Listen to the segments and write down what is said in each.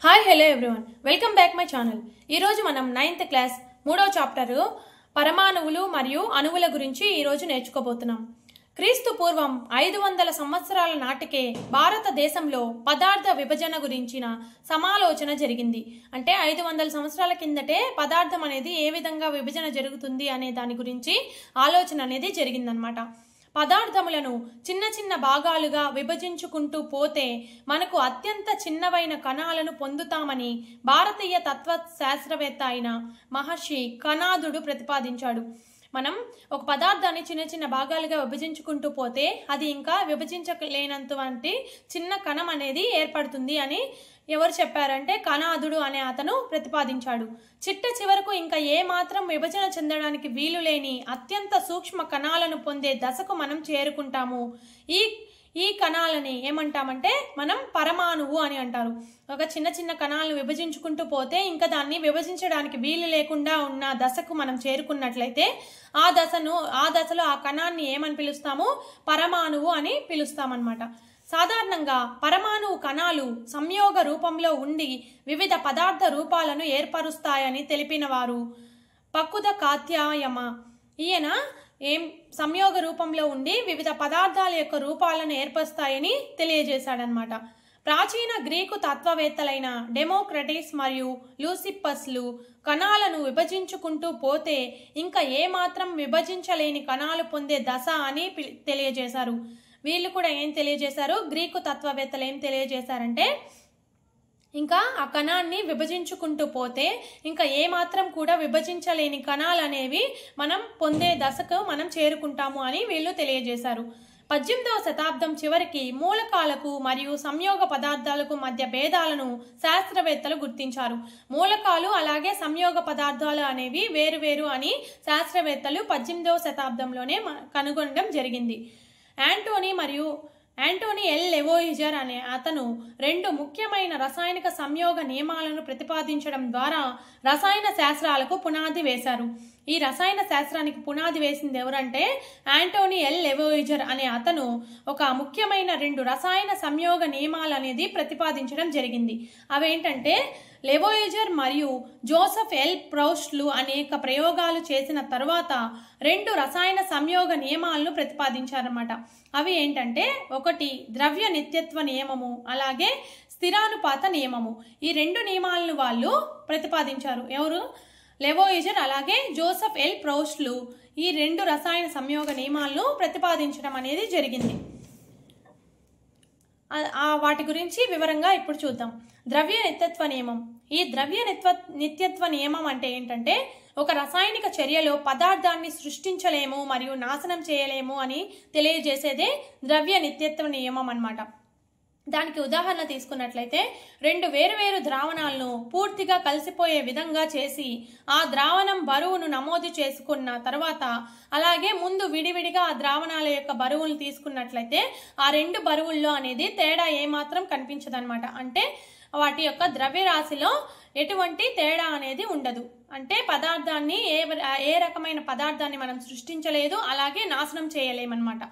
Hi hello everyone, welcome back my channel. ఈరోజు మనం 9th class 3వ చాప్టర్ పరమాణువులు మరియు అణువుల గురించి ఈరోజు నేర్చుకోబోతున్నాం. క్రీస్తు పూర్వం 500 సంవత్సరాల నాటికే భారతదేశంలో పదార్థ విభజన గురించిన సమాలోచన జరిగింది. అంటే 500 సంవత్సరాల కిందటే పదార్థం అనేది ఏ విధంగా విభజన జరుగుతుంది అనే దాని గురించి ఆలోచన అనేది జరిగిందనమాట. పదార్థములను చిన్న చిన్న భాగాలుగా విభజించుకుంటూ పోతే మనకు అత్యంత చిన్నవైన కణాలను పొందుతామని భారతీయ తత్వ శాస్త్రవేత్త అయిన మహర్షి కణాదుడు ప్రతిపాదించాడు. మనం ఒక పదార్థాన్ని చిన్న చిన్న భాగాలుగా విభజించుకుంటూ పోతే అది ఇంకా విభజించలేనంటువంటి చిన్న కణం అనేది ఏర్పడుతుంది అని ఎవరు చెప్పారంటే కణాదుడు అనే అతను ప్రతిపాదించాడు. చిట్ట చివరకు ఇంకా ఏ మాత్రం విభజన చెందడానికి వీలు లేని అత్యంత సూక్ష్మ కణాలను పొందే దశకు మనం చేరుకుంటాము. ఈ కణాలని ఏమంటామంటే మనం పరమాణువు అని అంటారు. ఒక చిన్న చిన్న కణాలను విభజించుకుంటూ పోతే ఇంకా దాన్ని విభజించడానికి వీలు లేకుండా ఉన్న దశకు మనం చేరుకున్నట్లయితే ఆ దశలో ఆ కణాన్ని ఏమని పిలుస్తాము? పరమాణువు అని పిలుస్తామన్నమాట. సాధారణంగా పరమాణువు కణాలు సంయోగ రూపంలో ఉండి వివిధ పదార్థ రూపాలను ఏర్పరుస్తాయని తెలిపిన వారు పక్కుద కాత్యాయమ. ఈయన సంయోగ రూపంలో ఉండి వివిధ పదార్థాల యొక్క రూపాలను ఏర్పరుస్తాయని తెలియజేశాడనమాట. ప్రాచీన గ్రీకు తత్వవేత్తలైన డెమోక్రటిస్ మరియు లూసిప్పస్లు కణాలను విభజించుకుంటూ పోతే ఇంకా ఏమాత్రం విభజించలేని కణాలు పొందే దశ అని తెలియజేశారు. వీళ్ళు కూడా ఏం తెలియజేశారు? గ్రీకు తత్వవేత్తలు ఏం తెలియజేశారంటే ఇంకా ఆ కణాన్ని విభజించుకుంటూ పోతే ఇంకా ఏమాత్రం కూడా విభజించలేని కణాలు అనేవి మనం పొందే దశకు మనం చేరుకుంటాము అని వీళ్ళు తెలియజేశారు. 18వ శతాబ్దం చివరికి మూలకాలకు మరియు సంయోగ పదార్థాలకు మధ్య భేదాలను శాస్త్రవేత్తలు గుర్తించారు. మూలకాలు అలాగే సంయోగ పదార్థాలు అనేవి వేరువేరు అని శాస్త్రవేత్తలు 18వ శతాబ్దంలోనే కనుగొనడం జరిగింది. యాంటోనీ ఎల్ లెవోయిజర్ అనే అతను 2 ముఖ్యమైన రసాయనిక సంయోగ నియమాలను ప్రతిపాదించడం ద్వారా రసాయన శాస్త్రాలకు పునాది వేశారు. ఈ రసాయన శాస్త్రానికి పునాది వేసింది ఎవరంటే యాంటోనీ ఎల్ లెవోయిజర్ అనే అతను ఒక ముఖ్యమైన 2 రసాయన సంయోగ నియమాలు అనేది ప్రతిపాదించడం జరిగింది. అవేంటంటే లెవోయిజర్ మరియు జోసెఫ్ ఎల్ ప్రౌస్ట్లు అనేక ప్రయోగాలు చేసిన తర్వాత 2 రసాయన సంయోగ నియమాలను ప్రతిపాదించారన్నమాట. అవి ఏంటంటే ఒకటి ద్రవ్య నిత్యత్వ నియమము, అలాగే స్థిరానుపాత నియమము. ఈ 2 నియమాలను వాళ్ళు ప్రతిపాదించారు. ఎవరు? లెవోయిజర్ అలాగే జోసెఫ్ ఎల్ ప్రౌస్ట్లు ఈ 2 రసాయన సంయోగ నియమాలను ప్రతిపాదించడం అనేది జరిగింది. వాటి గురించి వివరంగా ఇప్పుడు చూద్దాం. ద్రవ్య నిత్యత్వ నియమం. ఈ ద్రవ్య నిత్యత్వ నియమం అంటే ఏంటంటే ఒక రసాయనిక చర్యలో పదార్థాన్ని సృష్టించలేము మరియు నాశనం చేయలేము అని తెలియజేసేదే ద్రవ్య నిత్యత్వ నియమం అన్నమాట. దానికి ఉదాహరణ తీసుకున్నట్లయితే 2 వేరువేరు ద్రావణాలను పూర్తిగా కలిసిపోయే విధంగా చేసి ఆ ద్రావణం బరువును నమోదు చేసుకున్న తర్వాత అలాగే ముందు విడివిడిగా ఆ ద్రావణాల యొక్క బరువులు తీసుకున్నట్లయితే ఆ 2 బరువుల్లో అనేది తేడా ఏమాత్రం కనిపించదన్నమాట. అంటే వాటి యొక్క ద్రవ్యరాశిలో ఎటువంటి తేడా అనేది ఉండదు. అంటే పదార్థాన్ని ఏ రకమైన పదార్థాన్ని మనం సృష్టించలేదు, అలాగే నాశనం చేయలేమన్నమాట.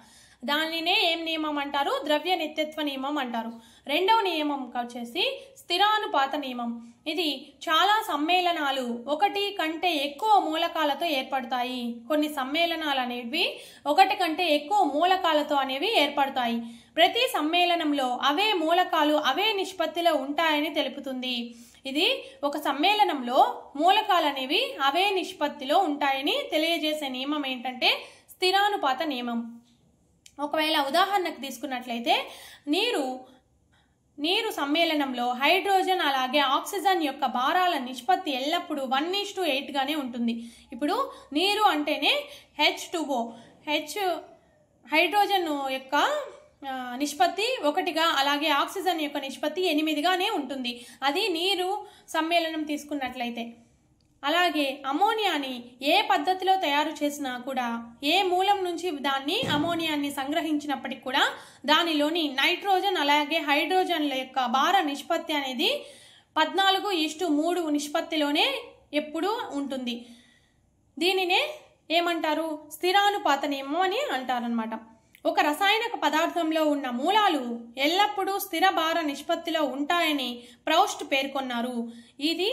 దానినే ఏం నియమం అంటారు? ద్రవ్య నిత్యత్వ నియమం అంటారు. 2వ నియమం వచ్చేసి స్థిరానుపాత నియమం. ఇది చాలా సమ్మేళనాలు 1 కంటే ఎక్కువ మూలకాలతో ఏర్పడతాయి. కొన్ని సమ్మేళనాలు అనేవి 1 కంటే ఎక్కువ మూలకాలతో అనేవి ఏర్పడతాయి. ప్రతి సమ్మేళనంలో అవే మూలకాలు అవే నిష్పత్తిలో ఉంటాయని తెలుపుతుంది. ఇది ఒక సమ్మేళనంలో మూలకాలు అనేవి అవే నిష్పత్తిలో ఉంటాయని తెలియజేసే నియమం ఏంటంటే స్థిరానుపాత నియమం. ఒకవేళ ఉదాహరణకు తీసుకున్నట్లయితే నీరు సమ్మేళనంలో హైడ్రోజన్ అలాగే ఆక్సిజన్ యొక్క భారాల నిష్పత్తి ఎల్లప్పుడూ 1:8 గానే ఉంటుంది. ఇప్పుడు నీరు అంటేనే H2O, హైడ్రోజన్ యొక్క నిష్పత్తి 1గా అలాగే ఆక్సిజన్ యొక్క నిష్పత్తి 8గానే ఉంటుంది. అది నీరు సమ్మేళనం తీసుకున్నట్లయితే. అలాగే అమోనియాని ఏ పద్ధతిలో తయారు చేసినా కూడా ఏ మూలం నుంచి దాన్ని అమోనియాన్ని సంగ్రహించినప్పటికీ కూడా దానిలోని నైట్రోజన్ అలాగే హైడ్రోజన్ల యొక్క భార నిష్పత్తి అనేది 14:3 నిష్పత్తిలోనే ఎప్పుడూ ఉంటుంది. దీనినే ఏమంటారు? స్థిరానుపాత నియమం అని అంటారనమాట. ఒక రసాయనిక పదార్థంలో ఉన్న మూలాలు ఎల్లప్పుడూ స్థిర భార నిష్పత్తిలో ఉంటాయని ప్రౌస్ట్ పేర్కొన్నారు. ఇది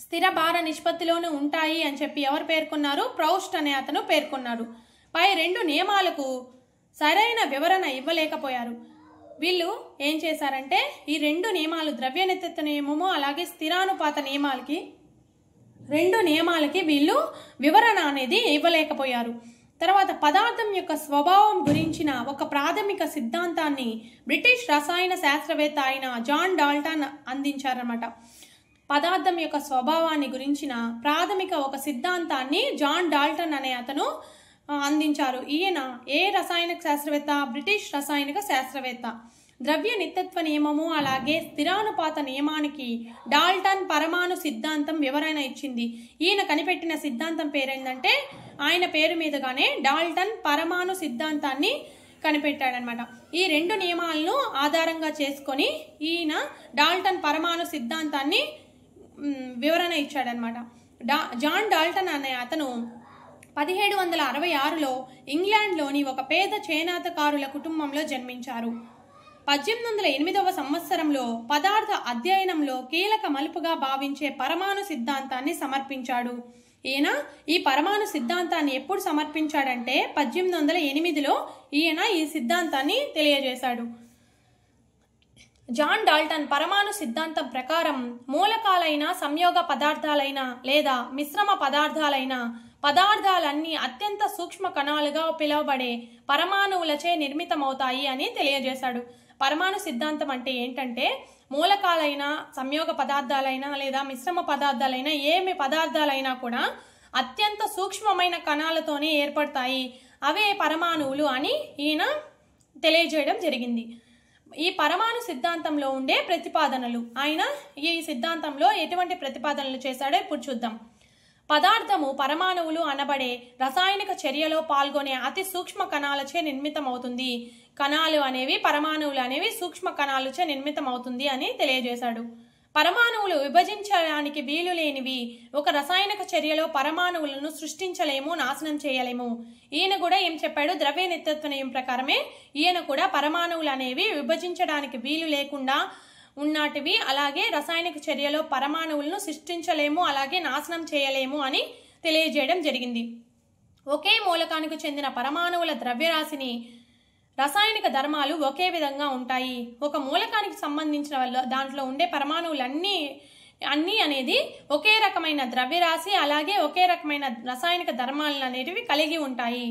స్థిర భార నిష్పత్తిలోనే ఉంటాయి అని చెప్పి ఎవరు పేర్కొన్నారు? ప్రౌస్ట్ అనే అతను పేర్కొన్నారు. పై రెండు నియమాలకు సరైన వివరణ ఇవ్వలేకపోయారు. వీళ్ళు ఏం చేశారంటే ఈ రెండు నియమాలు, ద్రవ్య నిత్యత్వ నియమము అలాగే స్థిరానుపాత నియమాలకి, రెండు నియమాలకి వీళ్ళు వివరణ అనేది ఇవ్వలేకపోయారు. తర్వాత పదార్థం యొక్క స్వభావం గురించిన ఒక ప్రాథమిక సిద్ధాంతాన్ని బ్రిటిష్ రసాయన శాస్త్రవేత్త అయిన జాన్ డాల్టన్ అందించారన్నమాట. పదార్థం యొక్క స్వభావాన్ని గురించిన ప్రాథమిక ఒక సిద్ధాంతాన్ని జాన్ డాల్టన్ అనే అతను అందించారు. ఈయన ఏ రసాయనిక శాస్త్రవేత్త? బ్రిటిష్ రసాయనిక శాస్త్రవేత్త. ద్రవ్య నిత్యత్వ నియమము అలాగే స్థిరానుపాత నియమానికి డాల్టన్ పరమాణు సిద్ధాంతం వివరణ ఇచ్చింది. ఈయన కనిపెట్టిన సిద్ధాంతం పేరేంటంటే, ఆయన పేరు మీదుగానే డాల్టన్ పరమాణు సిద్ధాంతాన్ని కనిపెట్టాడనమాట. ఈ రెండు నియమాలను ఆధారంగా చేసుకొని ఈయన డాల్టన్ పరమాణు సిద్ధాంతాన్ని వివరణ ఇచ్చాడనమాట. జాన్ డాల్టన్ అనే అతను 1766లో ఇంగ్లాండ్లోని ఒక పేద చేనేతకారుల కుటుంబంలో జన్మించారు. 1808వ సంవత్సరంలో పదార్థ అధ్యయనంలో కీలక మలుపుగా భావించే పరమాణు సిద్ధాంతాన్ని సమర్పించాడు. ఈయన ఈ పరమాణు సిద్ధాంతాన్ని ఎప్పుడు సమర్పించాడంటే 1808లో ఈయన ఈ సిద్ధాంతాన్ని తెలియజేశాడు. జాన్ డాల్టన్ పరమాణు సిద్ధాంతం ప్రకారం మూలకాలైన, సంయోగ పదార్థాలైన లేదా మిశ్రమ పదార్థాలైన పదార్థాలన్నీ అత్యంత సూక్ష్మ కణాలుగా పిలువబడే పరమాణువులచే నిర్మితమవుతాయి అని తెలియజేశాడు. పరమాణు సిద్ధాంతం అంటే ఏంటంటే, మూలకాలైన, సంయోగ పదార్థాలైనా లేదా మిశ్రమ పదార్థాలైనా ఏమి పదార్థాలైనా కూడా అత్యంత సూక్ష్మమైన కణాలతోనే ఏర్పడతాయి, అవే పరమాణువులు అని ఈయన తెలియజేయడం జరిగింది. ఈ పరమాణు సిద్ధాంతంలో ఉండే ప్రతిపాదనలు, ఆయన ఈ సిద్ధాంతంలో ఎటువంటి ప్రతిపాదనలు చేశాడో ఇప్పుడు చూద్దాం. పదార్థము పరమాణువులు అనబడే రసాయనిక చర్యలో పాల్గొనే అతి సూక్ష్మ కణాలచే నిర్మితమవుతుంది. కణాలు అనేవి, పరమాణువులు అనేవి సూక్ష్మ కణాలచే నిర్మితమవుతుంది అని తెలియజేశాడు. పరమాణువులు విభజించడానికి వీలు లేనివి. ఒక రసాయనిక చర్యలో పరమాణువులను సృష్టించలేము, నాశనం చేయలేము. ఈయన కూడా ఏం చెప్పాడు? ద్రవ్య నిత్యత్వ నియమం ప్రకారమే ఈయన కూడా పరమాణువులు అనేవి విభజించడానికి వీలు లేకుండా ఉన్నటివి, అలాగే రసాయనిక చర్యలో పరమాణువులను సృష్టించలేము, అలాగే నాశనం చేయలేము అని తెలియజేయడం జరిగింది. ఒకే మూలకానికి చెందిన పరమాణువుల ద్రవ్యరాశిని రసాయనిక ధర్మాలు ఒకే విధంగా ఉంటాయి. ఒక మూలకానికి సంబంధించిన దాంట్లో ఉండే పరమాణువులు అన్నీ అనేది ఒకే రకమైన ద్రవ్యరాశి, అలాగే ఒకే రకమైన రసాయనిక ధర్మాలను అనేటివి కలిగి ఉంటాయి.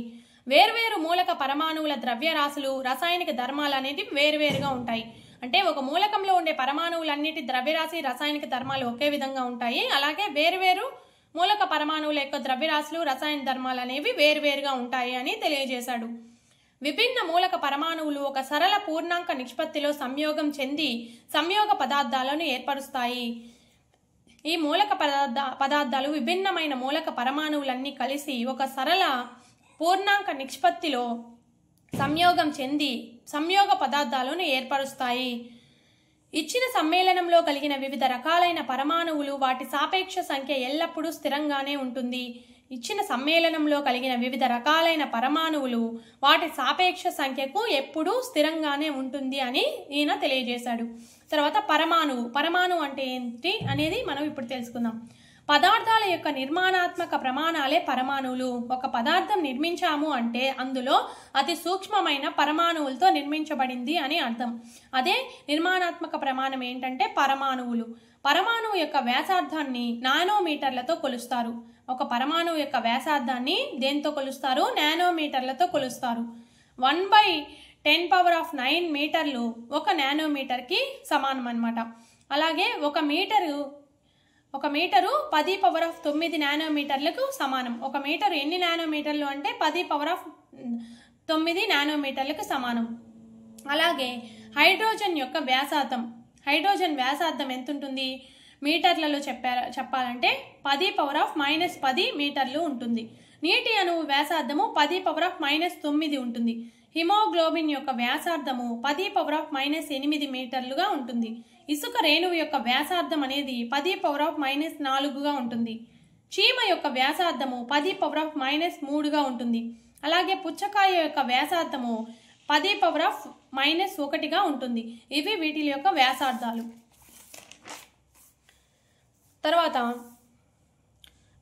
వేర్వేరు మూలక పరమాణువుల ద్రవ్యరాశులు, రసాయనిక ధర్మాలు అనేటివి వేరువేరుగా ఉంటాయి. అంటే ఒక మూలకంలో ఉండే పరమాణువులన్నిటి ద్రవ్యరాశి, రసాయనిక ధర్మాలు ఒకే విధంగా ఉంటాయి. అలాగే వేరువేరు మూలక పరమాణువుల యొక్క ద్రవ్యరాశులు, రసాయన ధర్మాలు అనేవి వేరువేరుగా ఉంటాయి అని తెలియజేశాడు. విభిన్న మూలక పరమాణువులు ఒక సరళ పూర్ణాంక నిష్పత్తిలో సంయోగం చెంది సంయోగ పదార్థాలను ఏర్పరుస్తాయి. ఈ మూలక పదార్థాలు విభిన్నమైన మూలక పరమాణువులన్నీ కలిసి ఒక సరళ పూర్ణాంక నిష్పత్తిలో సంయోగం చెంది సంయోగ పదార్థాలను ఏర్పరుస్తాయి. ఇచ్చిన సమ్మేళనంలో కలిగిన వివిధ రకాలైన పరమాణువులు వాటి సాపేక్ష సంఖ్య ఎల్లప్పుడూ స్థిరంగానే ఉంటుంది. ఇచ్చిన సమ్మేళనంలో కలిగిన వివిధ రకాలైన పరమాణువులు వాటి సాపేక్ష సంఖ్యకు ఎప్పుడూ స్థిరంగానే ఉంటుంది అని ఈయన తెలియజేశాడు. తర్వాత పరమాణువు అంటే ఏంటి అనేది మనం ఇప్పుడు తెలుసుకుందాం. పదార్థాల యొక్క నిర్మాణాత్మక ప్రమాణాలే పరమాణువులు. ఒక పదార్థం నిర్మించాము అంటే అందులో అతి సూక్ష్మమైన పరమాణువులతో నిర్మించబడింది అని అర్థం. అదే నిర్మాణాత్మక ప్రమాణం ఏంటంటే పరమాణువులు. పరమాణువు యొక్క వ్యాసార్థాన్ని నానోమీటర్లతో కొలుస్తారు. ఒక పరమాణువు యొక్క వ్యాసార్థాన్ని దేంతో కొలుస్తారు? నానోమీటర్లతో కొలుస్తారు. 1/10⁹ మీటర్లు ఒక నానోమీటర్కి సమానం అన్నమాట. అలాగే ఒక మీటరు 10⁹ నానోమీటర్లకు సమానం. ఒక మీటరు ఎన్ని నానోమీటర్లు అంటే 10⁹ నానోమీటర్లకు సమానం. అలాగే హైడ్రోజన్ యొక్క వ్యాసార్థం, హైడ్రోజన్ వ్యాసార్థం ఎంత ఉంటుంది? మీటర్లలో చెప్పాలంటే 10⁻⁻10 మీటర్లు ఉంటుంది. నీటి అణువు వ్యాసార్థము 10⁻⁻9 ఉంటుంది. హిమోగ్లోబిన్ యొక్క వ్యాసార్థము 10⁻⁻8 మీటర్లుగా ఉంటుంది. ఇసుక రేణువు యొక్క వ్యాసార్థం అనేది 10⁻⁻4గా ఉంటుంది. చీమ యొక్క వ్యాసార్థము 10⁻⁻3గా ఉంటుంది. అలాగే పుచ్చకాయ యొక్క వ్యాసార్థము 10⁻⁻1గా ఉంటుంది. ఇవి వీటి యొక్క వ్యాసార్థాలు. తర్వాత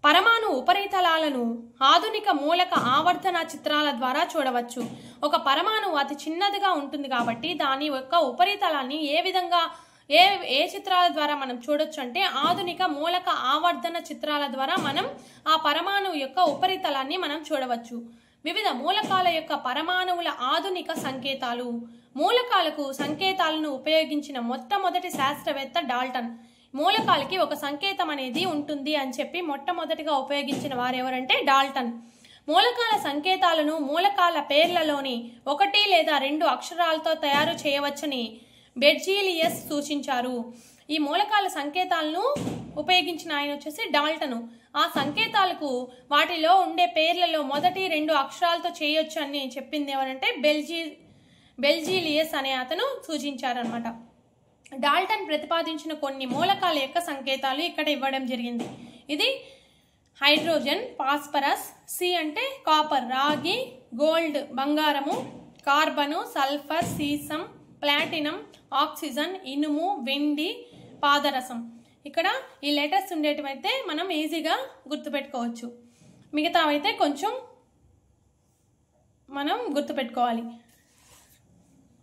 పరమాణు ఉపరితలాలను ఆధునిక మూలక ఆవర్తన చిత్రాల ద్వారా చూడవచ్చు. ఒక పరమాణువు అతి చిన్నదిగా ఉంటుంది కాబట్టి దాని యొక్క ఉపరితలాన్ని ఏ చిత్రాల ద్వారా మనం చూడొచ్చు అంటే ఆధునిక మూలక ఆవర్తన చిత్రాల ద్వారా మనం ఆ పరమాణువు యొక్క ఉపరితలాన్ని మనం చూడవచ్చు. వివిధ మూలకాల యొక్క పరమాణువుల ఆధునిక సంకేతాలు. మూలకాలకు సంకేతాలను ఉపయోగించిన మొట్టమొదటి శాస్త్రవేత్త డాల్టన్. మూలకాలకి ఒక సంకేతం అనేది ఉంటుంది అని చెప్పి మొట్టమొదటిగా ఉపయోగించిన వారు ఎవరంటే డాల్టన్. మూలకాల సంకేతాలను మూలకాల పేర్లలోని 1 లేదా 2 అక్షరాలతో తయారు చేయవచ్చని బెర్జీలియస్ సూచించారు. ఈ మూలకాల సంకేతాలను ఉపయోగించిన ఆయన వచ్చేసి డాల్టను. ఆ సంకేతాలకు వాటిలో ఉండే పేర్లలో మొదటి 2 అక్షరాలతో చేయొచ్చు అని చెప్పింది ఎవరంటే బెర్జీలియస్ అనే అతను సూచించారనమాట. డాల్టన్ ప్రతిపాదించిన కొన్ని మూలకాల యొక్క సంకేతాలు ఇక్కడ ఇవ్వడం జరిగింది. ఇది హైడ్రోజన్, ఫాస్ఫరస్, సి అంటే కాపర్, రాగి, గోల్డ్ బంగారము, carbon, sulphur, sesame, platinum, oxygen, ఇనుము, వెండి, పాదరసం. ఇక్కడ ఈ లెటర్స్ ఉండేటివైతే మనం ఈజీగా గుర్తుపెట్టుకోవచ్చు. మిగతావైతే కొంచెం మనం గుర్తుపెట్టుకోవాలి.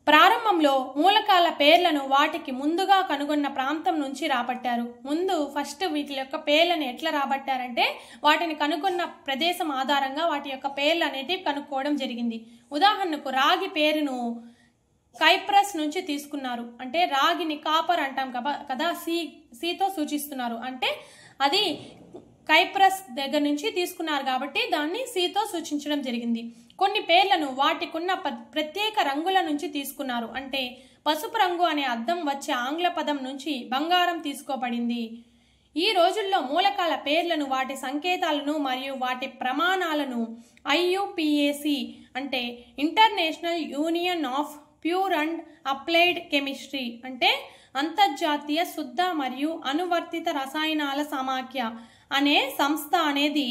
ప్రారంభంలో మూలకాల పేర్లను వాటికి ముందుగా కనుగొన్న ప్రాంతం నుంచి రాబట్టారు. ఫస్ట్ వీటి యొక్క పేర్లను ఎట్లా రాబట్టారంటే వాటిని కనుగొన్న ప్రదేశం ఆధారంగా వాటి యొక్క పేర్లు అనేటివి కనుక్కోవడం జరిగింది. ఉదాహరణకు రాగి పేరును కైప్రస్ నుంచి తీసుకున్నారు. అంటే రాగిని కాపర్ అంటాం కదా, సితో సూచిస్తున్నారు. అంటే అది కైప్రస్ దగ్గర నుంచి తీసుకున్నారు కాబట్టి దాన్ని సితో సూచించడం జరిగింది. కొన్ని పేర్లను వాటికున్న ప్రత్యేక రంగుల నుంచి తీసుకున్నారు. అంటే పసుపు రంగు అనే అర్థం వచ్చే ఆంగ్ల పదం నుంచి బంగారం తీసుకోబడింది. ఈ రోజుల్లో మూలకాల పేర్లను వాటి సంకేతాలను మరియు వాటి ప్రమాణాలను IUPAC అంటే international union of pure and applied chemistry అంటే అంతర్జాతీయ శుద్ధ మరియు అనువర్తిత రసాయనాల సమాఖ్య అనే సంస్థ అనేది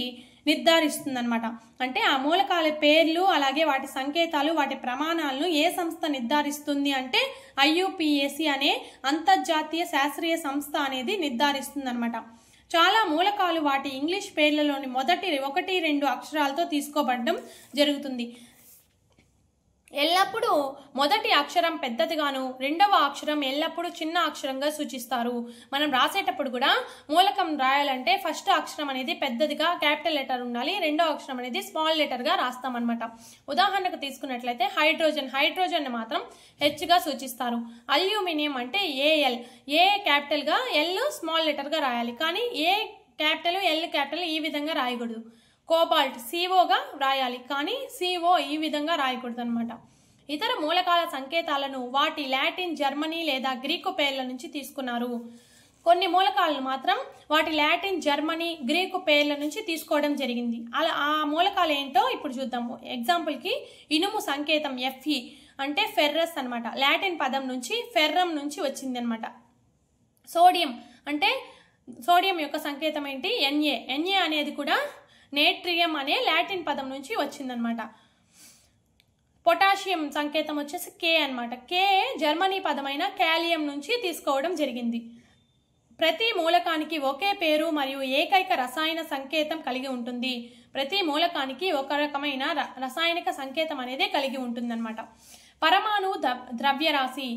నిర్ధారిస్తుందన్నమాట. అంటే ఆ మూలకాల పేర్లు అలాగే వాటి సంకేతాలు వాటి ప్రమాణాలను ఏ సంస్థ నిర్ధారిస్తుంది అంటే IUPAC అనే అంతర్జాతీయ శాస్త్రీయ సంస్థ అనేది నిర్ధారిస్తుందన్నమాట. చాలా మూలకాలు వాటి ఇంగ్లీష్ పేర్లలోని మొదటి 1-2 అక్షరాలతో తీసుకోబడడం జరుగుతుంది. ఎల్లప్పుడూ మొదటి అక్షరం పెద్దదిగాను రెండవ అక్షరం ఎల్లప్పుడూ చిన్న అక్షరంగా సూచిస్తారు. మనం రాసేటప్పుడు కూడా మూలకం రాయాలంటే ఫస్ట్ అక్షరం అనేది పెద్దదిగా క్యాపిటల్ లెటర్ ఉండాలి, రెండవ అక్షరం అనేది స్మాల్ లెటర్గా రాస్తామన్నమాట. ఉదాహరణకు తీసుకున్నట్లయితే హైడ్రోజన్ మాత్రం హెచ్గా సూచిస్తారు. అల్యూమినియం అంటే AL, ఏ క్యాపిటల్గా, ఎల్ స్మాల్ లెటర్గా రాయాలి. కానీ ఏ క్యాపిటల్ ఎల్ క్యాపిటల్ ఈ విధంగా రాయకూడదు. కోబాల్ట్ COగా రాయాలి, కానీ CO ఈ విధంగా రాయకూడదు అనమాట. ఇతర మూలకాల సంకేతాలను వాటి లాటిన్, జర్మనీ లేదా గ్రీకు పేర్ల నుంచి తీసుకున్నారు. కొన్ని మూలకాలను మాత్రం వాటి లాటిన్, జర్మనీ, గ్రీకు పేర్ల నుంచి తీసుకోవడం జరిగింది. అలా ఆ మూలకాలు ఏంటో ఇప్పుడు చూద్దాము. ఎగ్జాంపుల్కి ఇనుము సంకేతం Fe అంటే ఫెర్రస్ అనమాట. లాటిన్ పదం నుంచి ఫెర్రం నుంచి వచ్చింది అనమాట. సోడియం యొక్క సంకేతం ఏంటి? Na అనేది కూడా నేట్రియం అనే లాటిన్ పదం నుంచి వచ్చిందనమాట. పొటాషియం సంకేతం వచ్చేసి K అనమాట. K జర్మనీ పదమైన కాలియం నుంచి తీసుకోవడం జరిగింది. ప్రతి మూలకానికి ఒకే పేరు మరియు ఏకైక రసాయన సంకేతం కలిగి ఉంటుంది. ప్రతి మూలకానికి ఒక రకమైన రసాయనిక సంకేతం అనేది కలిగి ఉంటుందన్నమాట. పరమాణు ద్రవ్యరాశి.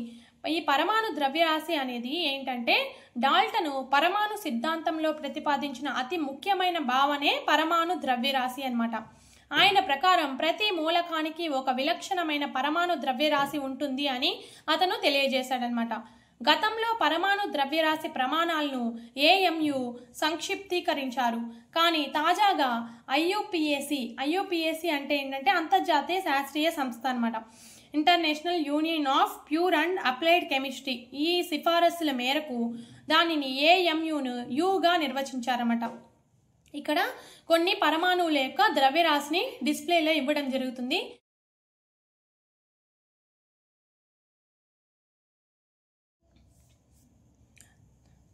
ఈ పరమాణు ద్రవ్యరాశి అనేది ఏంటంటే డాల్టను పరమాణు సిద్ధాంతంలో ప్రతిపాదించిన అతి ముఖ్యమైన భావనే పరమాణు ద్రవ్యరాశి అన్నమాట. ఆయన ప్రకారం ప్రతి మూలకానికి ఒక విలక్షణమైన పరమాణు ద్రవ్యరాశి ఉంటుంది అని అతను తెలియజేశాడనమాట. గతంలో పరమాణు ద్రవ్యరాశి ప్రమాణాలను AMU సంక్షిప్తీకరించారు. కానీ తాజాగా IUPAC అంటే ఏంటంటే అంతర్జాతీయ శాస్త్రీయ సంస్థ అనమాట. International union of pure and applied chemistry ఈ సిఫారసుల మేరకు దానిని AMUను Uగా నిర్వచించారన్నమాట. ఇక్కడ కొన్ని పరమాణువుల యొక్క ద్రవ్యరాశిని డిస్ప్లేలో ఇవ్వడం జరుగుతుంది.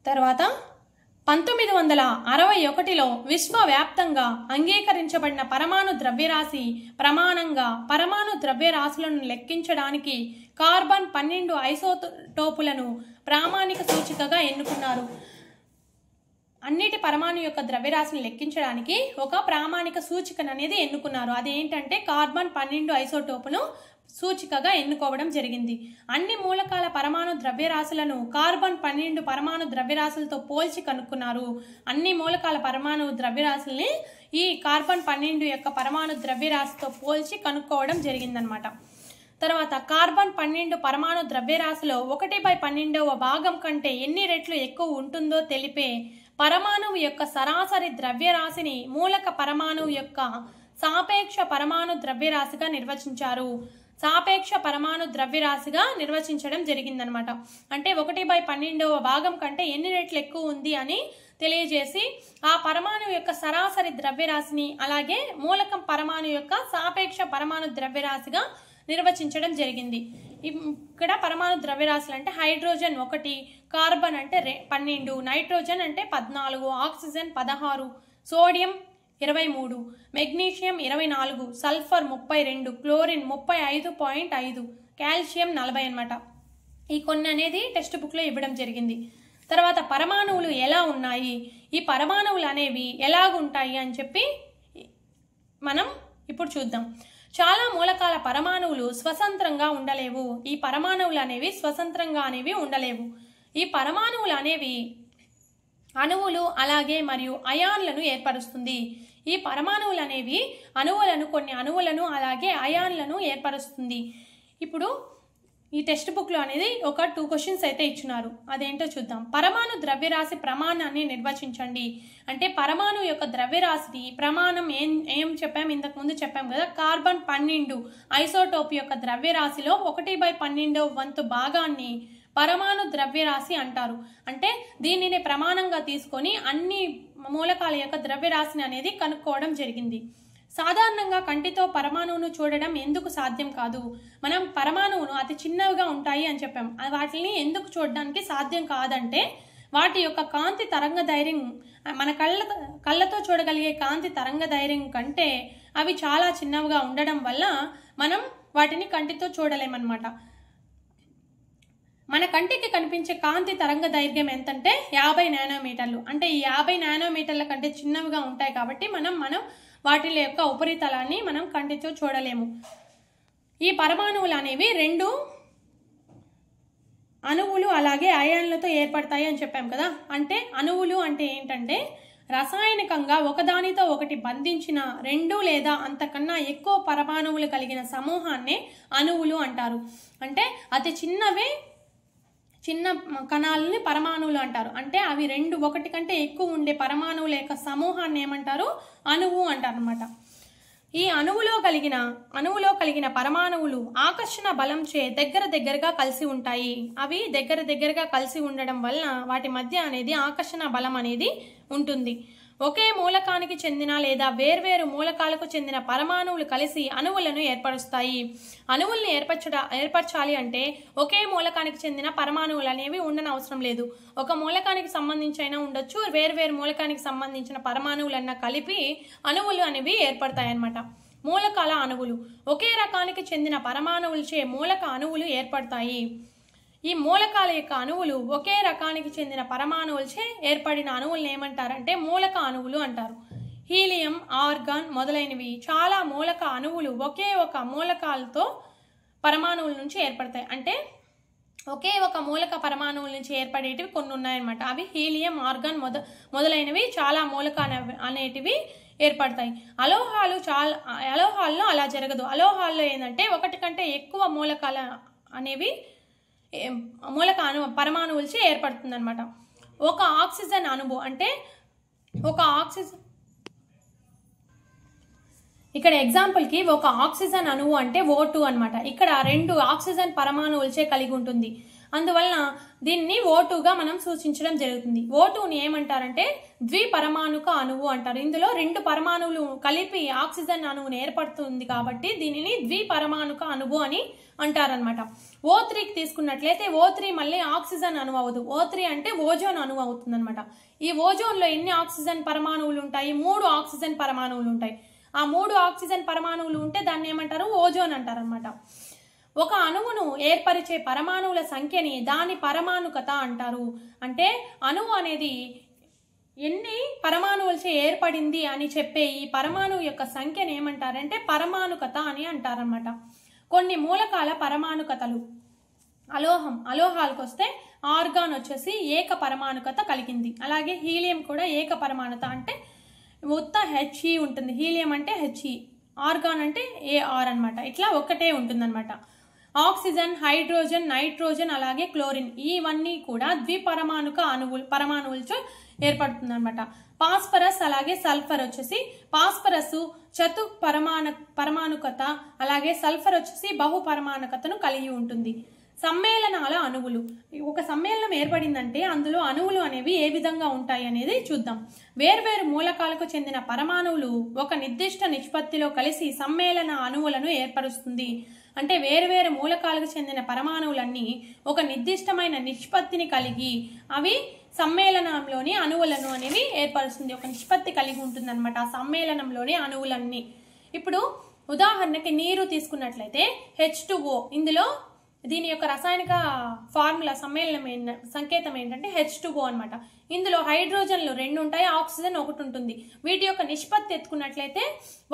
తర్వాత 1961లో విశ్వవ్యాప్తంగా అంగీకరించబడిన పరమాణు ద్రవ్యరాశి ప్రమాణంగా పరమాణు ద్రవ్యరాశులను లెక్కించడానికి కార్బన్ 12 ఐసోటోపులను ప్రామాణిక సూచికగా ఎన్నుకున్నారు. అన్నిటి పరమాణు యొక్క ద్రవ్యరాశిని లెక్కించడానికి ఒక ప్రామాణిక సూచికను అనేది ఎన్నుకున్నారు. అదేంటంటే కార్బన్ 12 ఐసోటోపును సూచికగా ఎన్నుకోవడం జరిగింది. అన్ని మూలకాల పరమాణు ద్రవ్యరాశులను కార్బన్ 12 పరమాణు ద్రవ్యరాశులతో పోల్చి కనుక్కున్నారు. అన్ని మూలకాల పరమాణు ద్రవ్యరాశుల్ని ఈ కార్బన్ 12 యొక్క పరమాణు ద్రవ్యరాశితో పోల్చి కనుక్కోవడం జరిగిందనమాట. తర్వాత కార్బన్ 12 పరమాణు ద్రవ్యరాశిలో 1/12వ భాగం కంటే ఎన్ని రెట్లు ఎక్కువ ఉంటుందో తెలిపే పరమాణువు యొక్క సరాసరి ద్రవ్యరాశిని మూలక పరమాణువు యొక్క సాపేక్ష పరమాణు ద్రవ్యరాశిగా నిర్వచించారు. సాపేక్ష పరమాణు ద్రవ్యరాశిగా నిర్వచించడం జరిగిందనమాట. అంటే 1/12వ భాగం కంటే ఎన్ని రెట్లు ఎక్కువ ఉంది అని తెలియజేసి ఆ పరమాణు యొక్క సరాసరి ద్రవ్యరాశిని అలాగే మూలకం పరమాణు యొక్క సాపేక్ష పరమాణు ద్రవ్యరాశిగా నిర్వచించడం జరిగింది. ఇక్కడ పరమాణు ద్రవ్యరాశులు అంటే హైడ్రోజన్ 1, కార్బన్ అంటే 12, నైట్రోజన్ అంటే 14, oxygen 16, sodium 23, magnesium 24, sulphur 32, chlorine 35.5, calcium 40 అనమాట. ఈ కొన్ని అనేది టెక్స్ట్ బుక్లో ఇవ్వడం జరిగింది. తర్వాత పరమాణువులు ఎలా ఉన్నాయి, ఈ పరమాణువులు అనేవి ఎలాగుంటాయి అని చెప్పి మనం ఇప్పుడు చూద్దాం. చాలా మూలకాల పరమాణువులు స్వతంత్రంగా ఉండలేవు. ఈ పరమాణువులు అనేవి స్వతంత్రంగా అనేవి ఉండలేవు. ఈ పరమాణువులు అనేవి అణువులు అలాగే మరియు అయాన్లను ఏర్పరుస్తుంది. ఈ పరమాణువులు అనేవి కొన్ని అణువులను అలాగే అయాన్లను ఏర్పరుస్తుంది. ఇప్పుడు ఈ టెక్స్ట్ బుక్లో అనేది ఒక 2 క్వశ్చన్స్ అయితే ఇచ్చినారు. అదేంటో చూద్దాం. పరమాణు ద్రవ్యరాశి ప్రమాణాన్ని నిర్వచించండి. అంటే పరమాణు యొక్క ద్రవ్యరాశి ప్రమాణం ఏం చెప్పాం, ఇంతకు ముందు చెప్పాం కదా. కార్బన్ 12 ఐసోటోప్ యొక్క ద్రవ్యరాశిలో 1/12వ వంతు భాగాన్ని పరమాణు ద్రవ్యరాశి అంటారు. అంటే దీనిని ప్రమాణంగా తీసుకొని అన్ని మూలకాల యొక్క ద్రవ్యరాశిని అనేది కనుక్కోవడం జరిగింది. సాధారణంగా కంటితో పరమాణువును చూడడం ఎందుకు సాధ్యం కాదు? మనం పరమాణువును అతి చిన్నవిగా ఉంటాయి అని చెప్పాం. వాటిని ఎందుకు చూడడానికి సాధ్యం కాదంటే వాటి యొక్క కాంతి తరంగదైర్ఘ్యం మన కళ్ళతో చూడగలిగే కాంతి తరంగదైర్ఘ్యం కంటే అవి చాలా చిన్నవిగా ఉండడం వల్ల మనం వాటిని కంటితో చూడలేమన్నమాట. మన కంటికి కనిపించే కాంతి తరంగదైర్ఘ్యం ఎంతంటే 50 నానోమీటర్లు. అంటే ఈ 50 నానోమీటర్ల కంటే చిన్నవిగా ఉంటాయి కాబట్టి మనం వాటి యొక్క ఉపరితలాన్ని మనం కంటితో చూడలేము. ఈ పరమాణువులు అనేవి 2 అణువులు అలాగే అయాన్లతో ఏర్పడతాయి అని చెప్పాం కదా. అంటే అణువులు అంటే ఏంటంటే రసాయనికంగా ఒకదానితో ఒకటి బంధించిన 2 లేదా అంతకన్నా ఎక్కువ పరమాణువులు కలిగిన సమూహాన్నే అణువులు అంటారు. అంటే అతి చిన్న కణాలని పరమాణువులు అంటారు. అంటే అవి 1 కంటే ఎక్కువ ఉండే పరమాణువుల యొక్క సమూహాన్ని ఏమంటారు? అణువు అంటారు అనమాట. ఈ అణువులో కలిగిన పరమాణువులు ఆకర్షణ బలం చే దగ్గరగా కలిసి ఉంటాయి. అవి దగ్గరగా కలిసి ఉండడం వల్ల వాటి మధ్య అనేది ఆకర్షణ బలం అనేది ఉంటుంది. ఒకే మూలకానికి చెందిన లేదా వేర్వేరు మూలకాలకు చెందిన పరమాణువులు కలిసి అణువులను ఏర్పరుస్తాయి. అణువుల్ని ఏర్పరచాలి అంటే ఒకే మూలకానికి చెందిన పరమాణువులు అనేవి ఉండనవసరం లేదు. ఒక మూలకానికి సంబంధించిన ఉండొచ్చు, వేర్వేరు మూలకానికి సంబంధించిన పరమాణువులన్నా కలిపి అణువులు అనేవి ఏర్పడతాయి అన్నమాట. మూలకాల అణువులు ఒకే రకానికి చెందిన పరమాణువులచే మూలక అణువులు ఏర్పడతాయి. ఈ మూలకాల యొక్క అణువులు ఒకే రకానికి చెందిన పరమాణువులచే ఏర్పడిన అణువులను ఏమంటారంటే మూలక అణువులు అంటారు. హీలియం, ఆర్గాన్ మొదలైనవి చాలా మూలక అణువులు ఒకే ఒక మూలకాలతో పరమాణువుల నుంచి ఏర్పడతాయి. అంటే ఒకే ఒక మూలక పరమాణువుల నుంచి ఏర్పడేటివి కొన్ని ఉన్నాయన్నమాట. అవి హీలియం, మొదలైనవి చాలా మూలక అనేటివి ఏర్పడతాయి. అలోహాల్లో అలా జరగదు. అలోహాల్లో ఏంటంటే 1 కంటే ఎక్కువ మూలకాల అనేవి పరమాణువులచే ఏర్పడుతుంది అనమాట. ఒక ఆక్సిజన్ అణువు అంటే ఇక్కడ ఎగ్జాంపుల్కి ఒక ఆక్సిజన్ అణువు అంటే O2 అనమాట. ఇక్కడ 2 ఆక్సిజన్ పరమాణువులచే కలిగి ఉంటుంది. అందువలన దీన్ని O2గా మనం సూచించడం జరుగుతుంది. O2ని ఏమంటారంటే ద్విపరమాణుక అణువు అంటారు. ఇందులో 2 పరమాణువులు కలిపి ఆక్సిజన్ అణువును ఏర్పడుతుంది కాబట్టి దీనిని ద్విపరమాణుక అణువు అని అంటారనమాట. O3కి తీసుకున్నట్లయితే O3 మళ్ళీ ఆక్సిజన్ అణువు అవ్వదు. O3 అంటే ఓజోన్ అణువు అవుతుంది అనమాట. ఈ ఓజోన్లో ఎన్ని ఆక్సిజన్ పరమాణువులు ఉంటాయి? 3 ఆక్సిజన్ పరమాణువులు ఉంటాయి. ఆ 3 ఆక్సిజన్ పరమాణువులు ఉంటే దాన్ని ఏమంటారు? ఓజోన్ అంటారు అనమాట. ఒక అణువును ఏర్పరిచే పరమాణువుల సంఖ్యని దాని పరమాణుకత అంటారు. అంటే అణువు అనేది ఎన్ని పరమాణువులచే ఏర్పడింది అని చెప్పే ఈ పరమాణువు యొక్క సంఖ్యను ఏమంటారంటే పరమాణుకత అని అంటారనమాట. కొన్ని మూలకాల పరమాణుకతలు అలోహాలకు వస్తే ఆర్గాన్ వచ్చేసి ఏక పరమాణుకత కలిగింది. అలాగే హీలియం కూడా ఏక పరమాణుత అంటే ఉత్త He ఉంటుంది. హీలియం అంటే He, ఆర్గాన్ అంటే Ar అనమాట. ఇట్లా ఒక్కటే ఉంటుందన్నమాట. ఆక్సిజన్, హైడ్రోజన్, నైట్రోజన్ అలాగే క్లోరిన్ ఇవన్నీ కూడా ద్విపరమాణుక పరమాణువులతో ఏర్పడుతుంది. పాస్పరస్ అలాగే సల్ఫర్ వచ్చేసి పాస్పరస్ పరమాణుకత అలాగే సల్ఫర్ వచ్చేసి బహుపరమాణుకతను కలిగి ఉంటుంది. సమ్మేళనాల అణువులు. ఒక సమ్మేళనం ఏర్పడిందంటే అందులో అణువులు అనేవి ఏ విధంగా ఉంటాయి అనేది చూద్దాం. వేర్వేరు మూలకాలకు చెందిన పరమాణువులు ఒక నిర్దిష్ట నిష్పత్తిలో కలిసి సమ్మేళన అణువులను ఏర్పరుస్తుంది. అంటే వేర్వేరు మూలకాలకు చెందిన పరమాణువులన్నీ ఒక నిర్దిష్టమైన నిష్పత్తిని కలిగి అవి సమ్మేళనంలోని అణువులను అనేవి ఏర్పరుస్తుంది. ఒక నిష్పత్తి కలిగి ఉంటుంది అనమాట ఆ సమ్మేళనంలోని అణువులన్నీ. ఇప్పుడు ఉదాహరణకి నీరు తీసుకున్నట్లయితే H2O. ఇందులో దీని యొక్క రసాయనిక ఫార్ములా సంకేతం ఏంటంటే H2O అనమాట. ఇందులో హైడ్రోజన్లు 2 ఉంటాయి, ఆక్సిజన్ 1 ఉంటుంది. వీటి యొక్క నిష్పత్తి ఎత్తుకున్నట్లయితే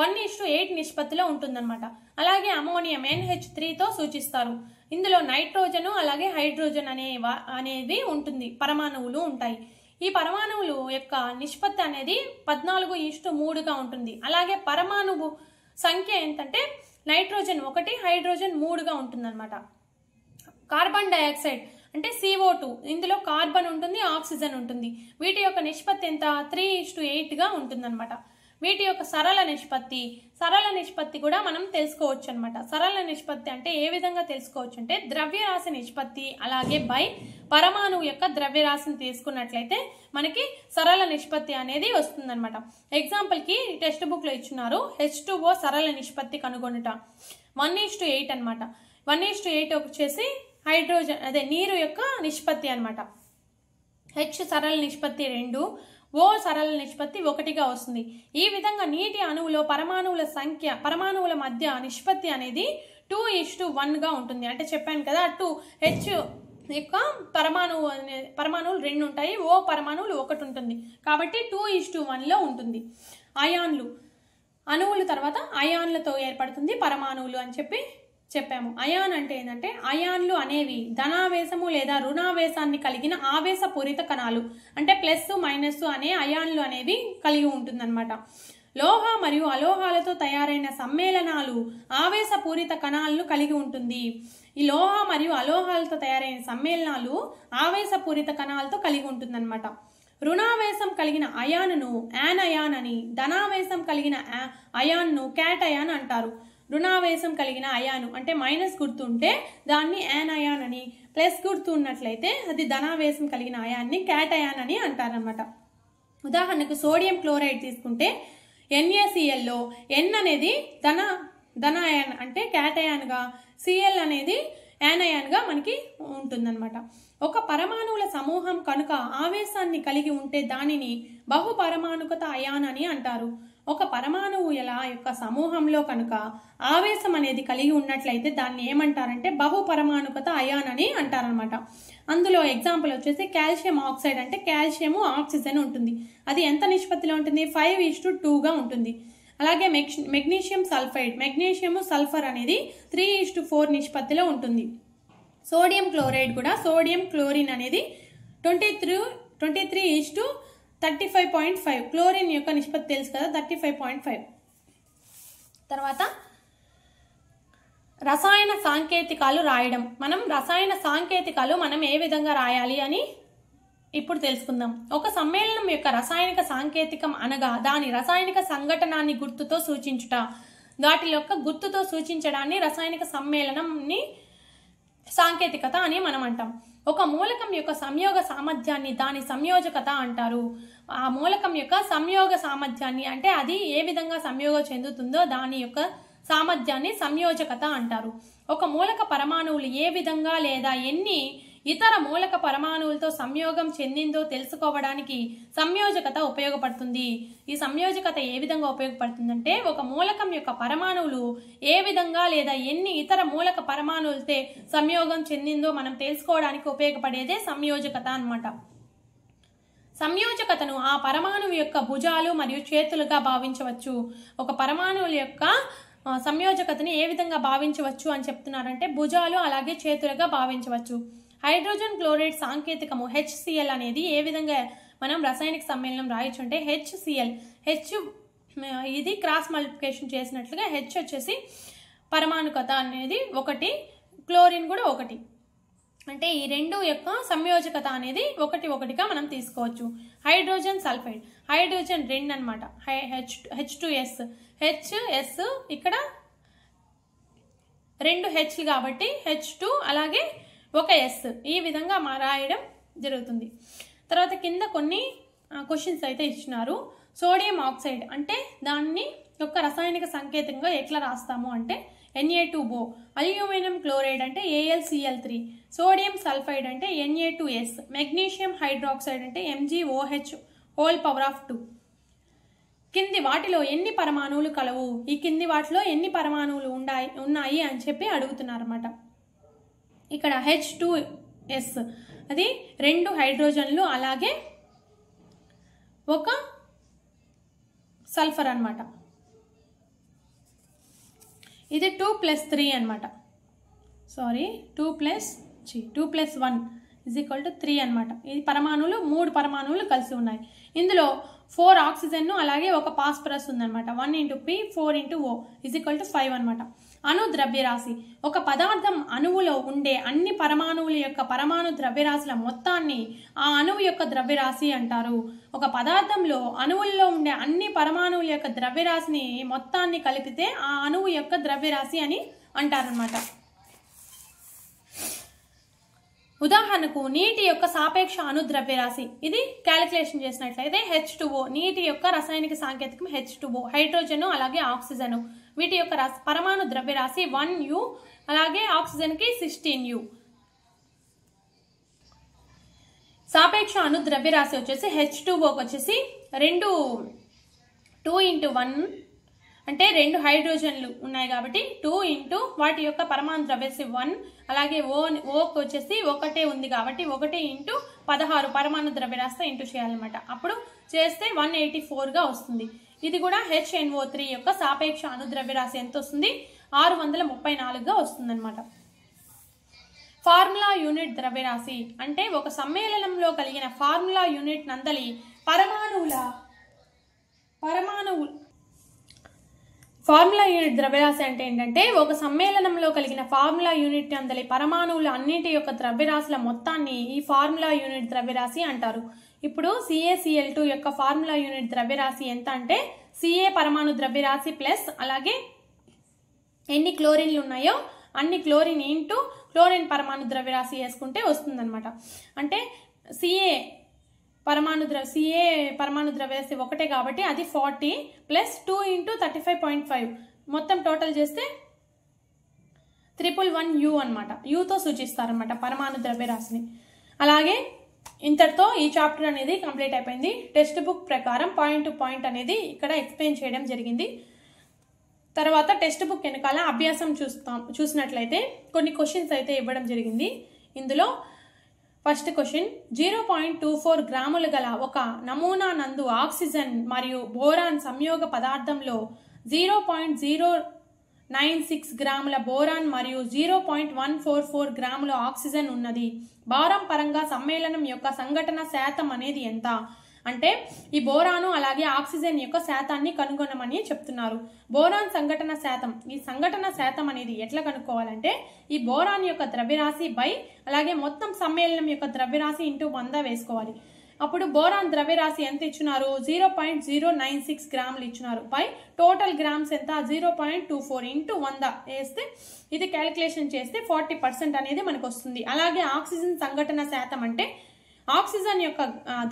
1:8 నిష్పత్తిలో ఉంటుందన్నమాట. అలాగే అమోనియం NH3తో సూచిస్తారు. ఇందులో నైట్రోజన్ అలాగే హైడ్రోజన్ అనేది ఉంటుంది, పరమాణువులు ఉంటాయి. ఈ పరమాణువులు యొక్క నిష్పత్తి అనేది 14:3గా ఉంటుంది. అలాగే పరమాణువు సంఖ్య ఏంటంటే నైట్రోజన్ 1, హైడ్రోజన్ 3గా ఉంటుందన్నమాట. కార్బన్ డైఆక్సైడ్ అంటే CO2. ఇందులో కార్బన్ ఉంటుంది, ఆక్సిజన్ ఉంటుంది. వీటి యొక్క నిష్పత్తి ఎంత? 3:8గా ఉంటుందన్నమాట. వీటి యొక్క సరళ నిష్పత్తి కూడా మనం తెలుసుకోవచ్చు అనమాట. సరళ నిష్పత్తి అంటే ఏ విధంగా తెలుసుకోవచ్చు అంటే ద్రవ్యరాశి నిష్పత్తి అలాగే బై పరమాణువు యొక్క ద్రవ్యరాశిని తీసుకున్నట్లయితే మనకి సరళ నిష్పత్తి అనేది వస్తుందన్నమాట. ఎగ్జాంపుల్కి టెక్స్ట్ బుక్లో ఇచ్చున్నారు. H2O సరళ నిష్పత్తి కనుగొనుట 1:8 అనమాట. 1:8 వచ్చేసి హైడ్రోజన్ నీరు యొక్క నిష్పత్తి అనమాట. H సరళ నిష్పత్తి 2, O సరళ నిష్పత్తి 1గా వస్తుంది. ఈ విధంగా నీటి అణువులో పరమాణువుల మధ్య నిష్పత్తి అనేది 2:1గా ఉంటుంది. అంటే చెప్పాను కదా, H యొక్క పరమాణువులు 2 ఉంటాయి, O పరమాణువులు 1 ఉంటుంది. కాబట్టి 2:1లో ఉంటుంది. అయాన్లు అణువుల తర్వాత అయాన్లతో ఏర్పడుతుంది పరమాణువులు అని చెప్పాము. అయాన్ అంటే ఏంటంటే అయాన్లు అనేవి ధనావేశము లేదా రుణావేశాన్ని కలిగిన ఆవేశపూరిత కణాలు. అంటే ప్లస్ మైనస్ అనే అయాన్లు అనేవి కలిగి ఉంటుందన్నమాట. లోహ మరియు అలోహాలతో తయారైన సమ్మేళనాలు ఆవేశపూరిత కణాలను కలిగి ఉంటుంది. ఈ లోహ మరియు అలోహాలతో తయారైన సమ్మేళనాలు ఆవేశపూరిత కణాలతో కలిగి ఉంటుందన్నమాట. రుణావేశం కలిగిన అయాన్ను యానయాన్ అని, ధనావేశం కలిగిన అయాన్ను క్యాటయాన్ అంటారు. రుణావేశం కలిగిన అయాను అంటే మైనస్ గుర్తు ఉంటే దాన్ని యానయాన్ అని, ప్లస్ గుర్తు ఉన్నట్లయితే అది ధనావేశం కలిగిన అయాన్ని క్యాటయాన్ అని అంటారనమాట. ఉదాహరణకు సోడియం క్లోరైడ్ తీసుకుంటే NaClలో N అనేది ధనాయాన్ అంటే క్యాటయాన్గా, Cl అనేది యానయాన్గా మనకి ఉంటుందన్నమాట. ఒక పరమాణువుల సమూహం కనుక ఆవేశాన్ని కలిగి ఉంటే దానిని బహుపరమాణుకత అయాన్ అని అంటారు. ఒక పరమాణువుల యొక్క సమూహంలో కనుక ఆవేశం అనేది కలిగి ఉన్నట్లయితే దాన్ని ఏమంటారంటే బహుపరమాణుకత అయాన్ అని అంటారనమాట. అందులో ఎగ్జాంపుల్ వచ్చేసి కాల్షియం ఆక్సైడ్ అంటే కాల్షియము ఆక్సిజన్ ఉంటుంది. అది ఎంత నిష్పత్తిలో ఉంటుంది? 5:2గా ఉంటుంది. అలాగే మెగ్నీషియం సల్ఫైడ్, మెగ్నీషియము సల్ఫర్ అనేది 3:4 నిష్పత్తిలో ఉంటుంది. సోడియం క్లోరైడ్ కూడా సోడియం క్లోరిన్ అనేది 23:35.5. క్లోరిన్ యొక్క నిష్పత్తి తెలుసు కదా, 35.5. తర్వాత రసాయన సాంకేతికాలు రాయడం. రసాయన సాంకేతికాలు మనం ఏ విధంగా రాయాలి అని ఇప్పుడు తెలుసుకుందాం. ఒక సమ్మేళనం యొక్క రసాయనిక సాంకేతికం అనగా దాని రసాయనిక సంఘటనాన్ని గుర్తుతో సూచించుట. వాటి యొక్క గుర్తుతో సూచించడాన్ని రసాయనిక సమ్మేళనంని సాంకేతికత అని మనం అంటాం. ఒక మూలకం యొక్క సంయోగ సామర్థ్యాన్ని దాని సంయోజకత అంటారు. ఆ మూలకం యొక్క సంయోగ సామర్థ్యాన్ని అంటే అది ఏ విధంగా సంయోగం చెందుతుందో దాని యొక్క సామర్థ్యాన్ని సంయోజకత అంటారు. ఒక మూలక పరమాణువులు ఏ విధంగా లేదా ఎన్ని ఇతర మూలక పరమాణువులతో సంయోగం చెందిందో తెలుసుకోవడానికి సంయోజకత ఉపయోగపడుతుంది. ఈ సంయోజకత ఏ విధంగా ఉపయోగపడుతుందంటే ఒక మూలకం యొక్క పరమాణువులు ఏ విధంగా లేదా ఎన్ని ఇతర మూలక పరమాణువులతో సంయోగం చెందిందో మనం తెలుసుకోవడానికి ఉపయోగపడేదే సంయోజకత అన్నమాట. సంయోజకతను ఆ పరమాణువు యొక్క భుజాలు మరియు చేతులుగా భావించవచ్చు. ఒక పరమాణువుల యొక్క సంయోజకతని ఏ విధంగా భావించవచ్చు అని చెప్తున్నారంటే భుజాలు అలాగే చేతులుగా భావించవచ్చు. హైడ్రోజన్ క్లోరైడ్ సాంకేతికము HCl అనేది ఏ విధంగా మనం రసాయనిక సమ్మేళనం రాయొచ్చు అంటే HCl, H ఇది క్రాస్ మల్టిప్లికేషన్ చేసినట్లుగా H వచ్చేసి పరమాణుకత అనేది 1, క్లోరిన్ కూడా 1, అంటే ఈ రెండు యొక్క సంయోజకత అనేది 1:1గా మనం తీసుకోవచ్చు. హైడ్రోజన్ సల్ఫైడ్, హైడ్రోజన్ 2 అనమాట, H2S, HS ఇక్కడ 2 H కాబట్టి H2 అలాగే 1 S ఈ విధంగా రాయడం జరుగుతుంది. తర్వాత కింద కొన్ని క్వశ్చన్స్ అయితే ఇచ్చినారు. సోడియం ఆక్సైడ్ అంటే దాన్ని యొక్క రసాయనిక సంకేతంగా ఎట్లా రాస్తాము అంటే Na2O, అల్యూమినియం క్లోరైడ్ అంటే AlCl3, సోడియం సల్ఫైడ్ అంటే Na2S, మెగ్నీషియం హైడ్రాక్సైడ్ అంటే MgOH(2). కింది వాటిలో ఎన్ని పరమాణువులు కలవు? ఈ కింది వాటిలో ఎన్ని పరమాణువులు ఉన్నాయి అని చెప్పి అడుగుతున్నారు అన్నమాట. ఇక్కడ H2S అది 2 హైడ్రోజన్లు అలాగే 1 సల్ఫర్ అన్నమాట. ఇది 2+3 అన్నమాట. సారీ 2+1 = 3 అన్నమాట. ఇది పరమాణువులు 3 పరమాణువులు కలిసి ఉన్నాయి. ఇందులో 4 ఆక్సిజన్ అలాగే 1 ఫాస్ఫరస్ ఉందన్నమాట. 1 × P 4 × O = 5 అన్నమాట. అణు ద్రవ్యరాశి ఒక పదార్థం అణువులో ఉండే అన్ని పరమాణువుల యొక్క పరమాణు ద్రవ్యరాశుల మొత్తాన్ని ఆ అణువు యొక్క ద్రవ్యరాశి అంటారు. ఒక పదార్థంలో అణువుల్లో ఉండే అన్ని పరమాణువుల యొక్క ద్రవ్యరాశిని మొత్తాన్ని కలిపితే ఆ అణువు యొక్క ద్రవ్యరాశి అని అంటారన్నమాట. ఉదాహరణకు నీటి యొక్క సాపేక్ష అణు ద్రవ్యరాశి ఇది క్యాలిక్యులేషన్ చేసినట్లయితే H2O, నీటి యొక్క రసాయనిక సాంకేతికం H2O, హైడ్రోజన్ అలాగే ఆక్సిజన్ వీటి యొక్క పరమాణు ద్రవ్యరాశి 1U అలాగే ఆక్సిజన్ కి 16U. సాపేక్ష అణు ద్రవ్యరాశి వచ్చేసి H2O వచ్చేసి 2 × 1 అంటే 2 హైడ్రోజన్లు ఉన్నాయి కాబట్టి 2 × వాటి యొక్క పరమాణు ద్రవ్యరాశి 1 అలాగే ఓకి వచ్చేసి 1 ఉంది కాబట్టి 1 × 16 పరమాణు ద్రవ్యరాశితో ఇంటూ చేయాలన్నమాట. అప్పుడు చేస్తే 184గా వస్తుంది. ఇది కూడా HNO3 యొక్క సాపేక్ష అణు ద్రవ్యరాశి ఎంత వస్తుంది? 634గా వస్తుంది అనమాట. ఫార్ములా యూనిట్ ద్రవ్యరాశి అంటే ఒక సమ్మేళనంలో కలిగిన ఫార్ములా యూనిట్ నందలి ఫార్ములా యూనిట్ ద్రవ్యరాశి అంటే ఏంటంటే ఒక సమ్మేళనంలో కలిగిన ఫార్ములా యూనిట్ అందలి పరమాణువుల అన్నిటి యొక్క ద్రవ్యరాశుల మొత్తాన్ని ఈ ఫార్ములా యూనిట్ ద్రవ్యరాశి అంటారు. ఇప్పుడు CaCl2 యొక్క ఫార్ములా యూనిట్ ద్రవ్యరాశి ఎంత అంటే Ca పరమాణు ద్రవ్యరాశి ప్లస్ అలాగే ఎన్ని క్లోరిన్లు ఉన్నాయో అన్ని క్లోరిన్ ఇంటూ క్లోరిన్ పరమాణు ద్రవ్యరాశి వేసుకుంటే వస్తుందన్నమాట. అంటే Ca పరమాణు ద్రవ్యరాశి 1 కాబట్టి అది 40 ప్లస్ 2 × 35.5 మొత్తం టోటల్ చేస్తే 111U అనమాట. యూతో సూచిస్తారనమాట పరమాణు ద్రవ్యరాశిని. అలాగే ఇంతటితో ఈ చాప్టర్ అనేది కంప్లీట్ అయిపోయింది. టెక్స్ట్ బుక్ ప్రకారం పాయింట్ టు పాయింట్ అనేది ఇక్కడ ఎక్స్ప్లెయిన్ చేయడం జరిగింది. తర్వాత టెక్స్ట్ బుక్ వెనకాల అభ్యాసం చూసినట్లయితే కొన్ని క్వశ్చన్స్ అయితే ఇవ్వడం జరిగింది. ఇందులో ఫస్ట్ క్వశ్చన్ 0.24 గ్రాములు గల ఒక నమూనా నందు ఆక్సిజన్ మరియు బోరాన్ సంయోగ పదార్థంలో 0.096 గ్రాముల బోరాన్ మరియు 0.144 గ్రాముల ఆక్సిజన్ ఉన్నది. భారం పరంగా సమ్మేళనం యొక్క సంఘటన శాతం అనేది ఎంత అంటే ఈ బోరాను అలాగే ఆక్సిజన్ యొక్క శాతాన్ని కనుగొనమని చెప్తున్నారు. బోరాన్ సంఘటన శాతం, ఈ సంఘటన శాతం అనేది ఎట్లా కనుక్కోవాలంటే ఈ బోరాన్ యొక్క ద్రవ్యరాశి బై అలాగే మొత్తం సమ్మేళనం యొక్క ద్రవ్యరాశి ఇంటూ 100 వేసుకోవాలి. అప్పుడు బోరాన్ ద్రవ్యరాశి ఎంత ఇచ్చినారు? 0.096 గ్రాములు ఇచ్చినారు. పై టోటల్ గ్రామ్స్ ఎంత? 0.24 ఇంటూ 100 వేస్తే ఇది క్యాలిక్యులేషన్ చేస్తే 40% అనేది మనకు వస్తుంది. అలాగే ఆక్సిజన్ సంఘటన శాతం అంటే ఆక్సిజన్ యొక్క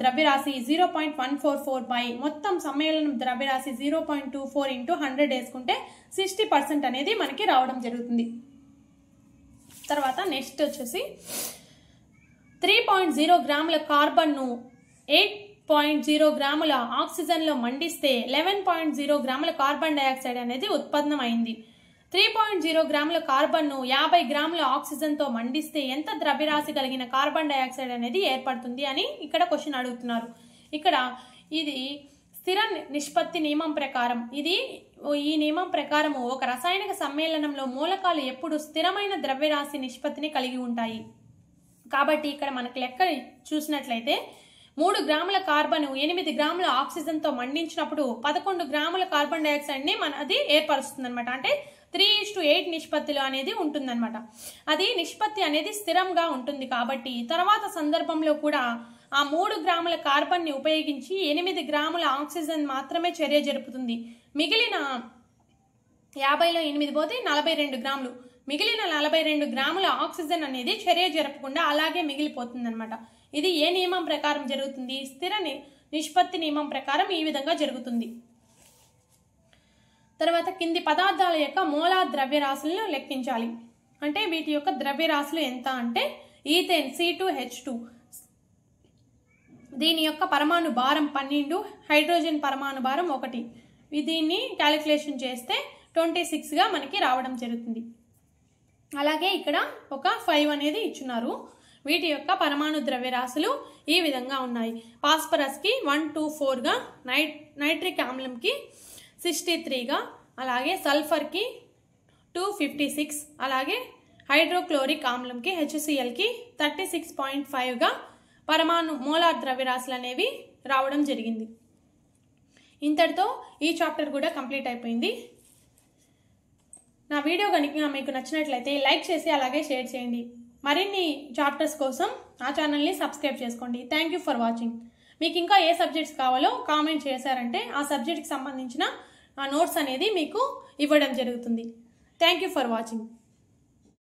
ద్రవ్యరాశి 0.144 పై మొత్తం సమ్మేళనం ద్రవ్యరాశి 0.24 ఇంటూ 100 వేసుకుంటే 60% అనేది మనకి రావడం జరుగుతుంది. తర్వాత నెక్స్ట్ వచ్చేసి 3.0 గ్రాముల కార్బన్ను 8.0 గ్రాముల ఆక్సిజన్లో మండిస్తే 11.0 గ్రాముల కార్బన్ డైఆక్సైడ్ అనేది ఉత్పన్నమైంది. 3.0 గ్రాముల కార్బన్ను 50 గ్రాముల ఆక్సిజన్తో మండిస్తే ఎంత ద్రవ్యరాశి కలిగిన కార్బన్ డైఆక్సైడ్ అనేది ఏర్పడుతుంది అని ఇక్కడ క్వశ్చన్ అడుగుతున్నారు. ఇక్కడ ఇది స్థిర నిష్పత్తి నియమం ప్రకారం ఈ నియమం ప్రకారం ఒక రసాయనిక సమ్మేళనంలో మూలకాలు ఎప్పుడు స్థిరమైన ద్రవ్యరాశి నిష్పత్తిని కలిగి ఉంటాయి. కాబట్టి ఇక్కడ మనకి లెక్క చూసినట్లయితే 3 గ్రాముల కార్బన్ 8 గ్రాముల ఆక్సిజన్తో మండించినప్పుడు 11 గ్రాముల కార్బన్ డైఆక్సైడ్ని అది ఏర్పరుస్తుంది అనమాట. అంటే 3:8 నిష్పత్తిలో అనేది ఉంటుందన్నమాట. అది నిష్పత్తి అనేది స్థిరంగా ఉంటుంది. కాబట్టి తర్వాత సందర్భంలో కూడా ఆ 3 గ్రాముల కార్బన్ని ఉపయోగించి 8 గ్రాముల ఆక్సిజన్ మాత్రమే చర్య జరుపుతుంది. మిగిలిన 50లో 8 పోతే 42 గ్రాములు, మిగిలిన 42 గ్రాముల ఆక్సిజన్ అనేది చర్య జరపకుండా అలాగే మిగిలిపోతుంది అనమాట. ఇది ఏ నియమం ప్రకారం జరుగుతుంది? స్థిర నిష్పత్తి నియమం ప్రకారం ఈ విధంగా జరుగుతుంది. తర్వాత కింది పదార్థాల యొక్క మోలార్ ద్రవ్యరాశులను లెక్కించాలి. అంటే వీటి యొక్క ద్రవ్యరాశులు ఎంత అంటే ఈథేన్ C2H2 దీని యొక్క పరమాణు భారం 12, హైడ్రోజన్ పరమాణు భారం 1. దీన్ని క్యాలిక్యులేషన్ చేస్తే 26గా మనకి రావడం జరుగుతుంది. అలాగే ఇక్కడ ఒక 5 అనేది ఇచ్చున్నారు. వీటి యొక్క పరమాణు ద్రవ్యరాశులు ఈ విధంగా ఉన్నాయి. ఫాస్ఫరస్కి 124గా, నైట్రిక్ ఆమ్లంకి 63గా, అలాగే సల్ఫర్కి 256, అలాగే హైడ్రోక్లోరిక్ ఆమ్లంకి HClకి 36.5గా పరమాణు మోలార్ ద్రవ్యరాశులు అనేవి రావడం జరిగింది. ఇంతటితో ఈ చాప్టర్ కూడా కంప్లీట్ అయిపోయింది. నా వీడియో కనుక మీకు నచ్చినట్లయితే లైక్ చేసి అలాగే షేర్ చేయండి. మరిన్ని చాప్టర్స్ కోసం నా ఛానల్ని సబ్స్క్రైబ్ చేసుకోండి. Thank you for watching. మీకు ఇంకా ఏ సబ్జెక్ట్స్ కావాలో కామెంట్ చేశారంటే ఆ సబ్జెక్ట్కి సంబంధించిన నోట్స్ అనేది మీకు ఇవ్వడం జరుగుతుంది. Thank you for watching.